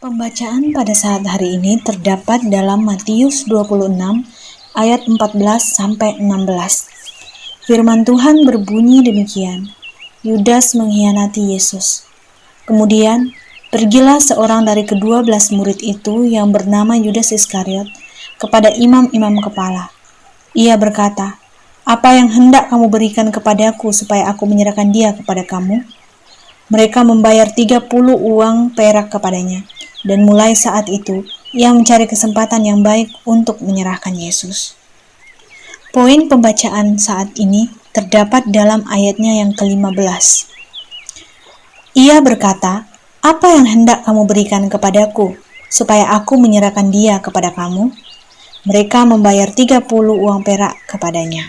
Pembacaan pada saat hari ini terdapat dalam Matius 26 ayat 14-16. Firman Tuhan berbunyi demikian, Yudas mengkhianati Yesus. Kemudian, pergilah seorang dari ke-12 murid itu yang bernama Yudas Iskariot kepada imam-imam kepala. Ia berkata, "Apa yang hendak kamu berikan kepadaku supaya aku menyerahkan dia kepada kamu?" Mereka membayar 30 uang perak kepadanya, dan mulai saat itu ia mencari kesempatan yang baik untuk menyerahkan Yesus. Poin pembacaan saat ini terdapat dalam ayatnya yang ke-15. Ia berkata, "Apa yang hendak kamu berikan kepadaku, supaya aku menyerahkan dia kepada kamu?" Mereka membayar 30 uang perak kepadanya.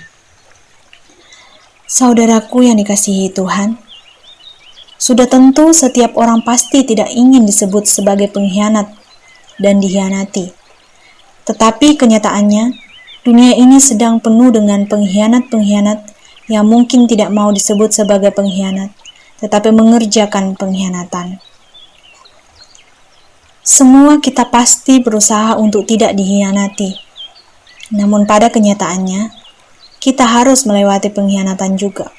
Saudaraku yang dikasihi Tuhan, sudah tentu setiap orang pasti tidak ingin disebut sebagai pengkhianat dan dikhianati. Tetapi kenyataannya, dunia ini sedang penuh dengan pengkhianat-pengkhianat yang mungkin tidak mau disebut sebagai pengkhianat, tetapi mengerjakan pengkhianatan. Semua kita pasti berusaha untuk tidak dikhianati. Namun pada kenyataannya, kita harus melewati pengkhianatan juga.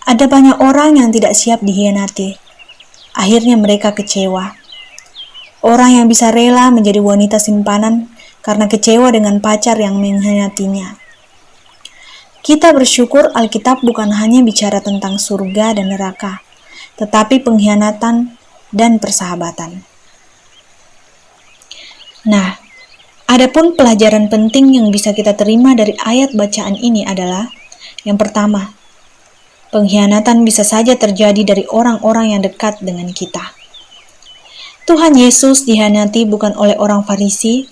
Ada banyak orang yang tidak siap dikhianati. Akhirnya mereka kecewa. Orang yang bisa rela menjadi wanita simpanan karena kecewa dengan pacar yang mengkhianatinya. Kita bersyukur Alkitab bukan hanya bicara tentang surga dan neraka, tetapi pengkhianatan dan persahabatan. Nah, adapun pelajaran penting yang bisa kita terima dari ayat bacaan ini adalah, yang pertama, pengkhianatan bisa saja terjadi dari orang-orang yang dekat dengan kita. Tuhan Yesus dikhianati bukan oleh orang Farisi,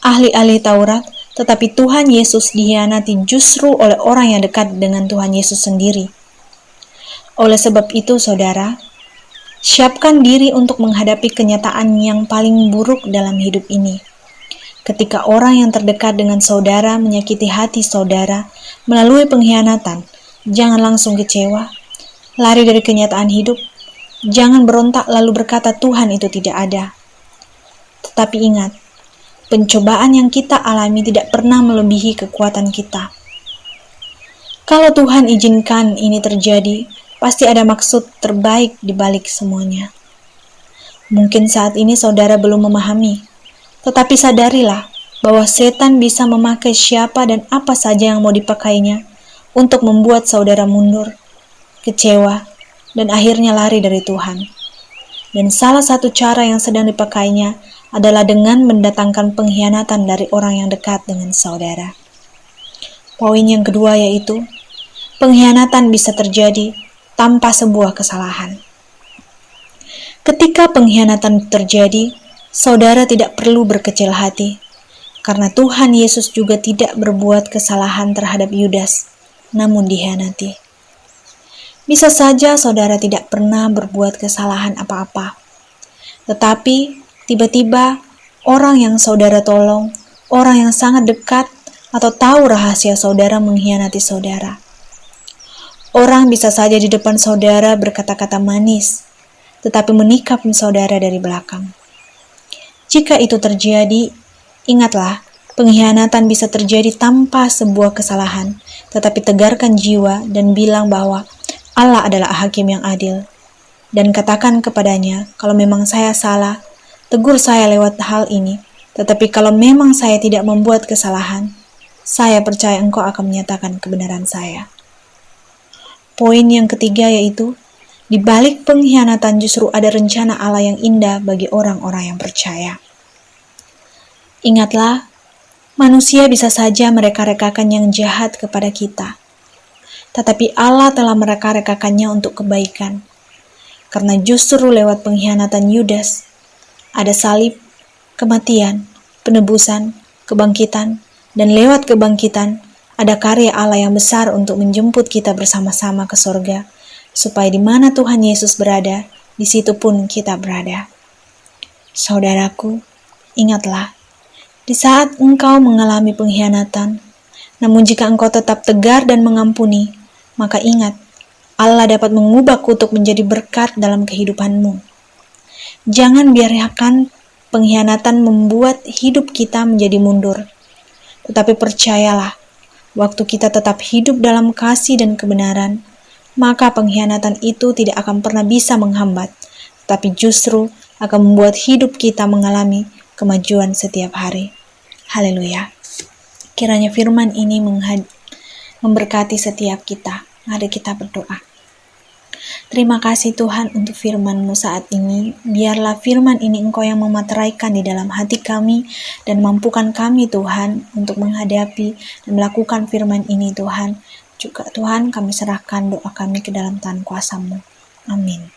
ahli-ahli Taurat, tetapi Tuhan Yesus dikhianati justru oleh orang yang dekat dengan Tuhan Yesus sendiri. Oleh sebab itu, saudara, siapkan diri untuk menghadapi kenyataan yang paling buruk dalam hidup ini. Ketika orang yang terdekat dengan saudara menyakiti hati saudara melalui pengkhianatan, jangan langsung kecewa, lari dari kenyataan hidup, jangan berontak lalu berkata Tuhan itu tidak ada. Tetapi ingat, pencobaan yang kita alami tidak pernah melebihi kekuatan kita. Kalau Tuhan izinkan ini terjadi, pasti ada maksud terbaik di balik semuanya. Mungkin saat ini saudara belum memahami, tetapi sadarilah bahwa setan bisa memakai siapa dan apa saja yang mau dipakainya untuk membuat saudara mundur, kecewa, dan akhirnya lari dari Tuhan. Dan salah satu cara yang sedang dipakainya adalah dengan mendatangkan pengkhianatan dari orang yang dekat dengan saudara. Poin yang kedua yaitu, pengkhianatan bisa terjadi tanpa sebuah kesalahan. Ketika pengkhianatan terjadi, saudara tidak perlu berkecil hati, karena Tuhan Yesus juga tidak berbuat kesalahan terhadap Yudas, namun dikhianati. Bisa saja saudara tidak pernah berbuat kesalahan apa-apa, tetapi tiba-tiba orang yang saudara tolong, orang yang sangat dekat atau tahu rahasia saudara mengkhianati saudara. Orang bisa saja di depan saudara berkata-kata manis, tetapi menikam saudara dari belakang. Jika itu terjadi, ingatlah, pengkhianatan bisa terjadi tanpa sebuah kesalahan, tetapi tegarkan jiwa dan bilang bahwa Allah adalah hakim yang adil. Dan katakan kepadanya, kalau memang saya salah, tegur saya lewat hal ini. Tetapi kalau memang saya tidak membuat kesalahan, saya percaya Engkau akan menyatakan kebenaran saya. Poin yang ketiga yaitu, di balik pengkhianatan justru ada rencana Allah yang indah bagi orang-orang yang percaya. Ingatlah, manusia bisa saja mereka-rekakan yang jahat kepada kita. Tetapi Allah telah mereka-rekakannya untuk kebaikan. Karena justru lewat pengkhianatan Yudas, ada salib, kematian, penebusan, kebangkitan, dan lewat kebangkitan, ada karya Allah yang besar untuk menjemput kita bersama-sama ke surga, supaya di mana Tuhan Yesus berada, di situ pun kita berada. Saudaraku, ingatlah, di saat engkau mengalami pengkhianatan, namun jika engkau tetap tegar dan mengampuni, maka ingat, Allah dapat mengubah kutuk menjadi berkat dalam kehidupanmu. Jangan biarkan pengkhianatan membuat hidup kita menjadi mundur. Tetapi percayalah, waktu kita tetap hidup dalam kasih dan kebenaran, maka pengkhianatan itu tidak akan pernah bisa menghambat, tapi justru akan membuat hidup kita mengalami kemajuan setiap hari. Haleluya. Kiranya firman ini memberkati setiap kita. Mari kita berdoa. Terima kasih Tuhan untuk firman-Mu saat ini. Biarlah firman ini Engkau yang memateraikan di dalam hati kami dan mampukan kami Tuhan untuk menghadapi dan melakukan firman ini Tuhan. Juga Tuhan kami serahkan doa kami ke dalam tangan kuasa-Mu. Amin.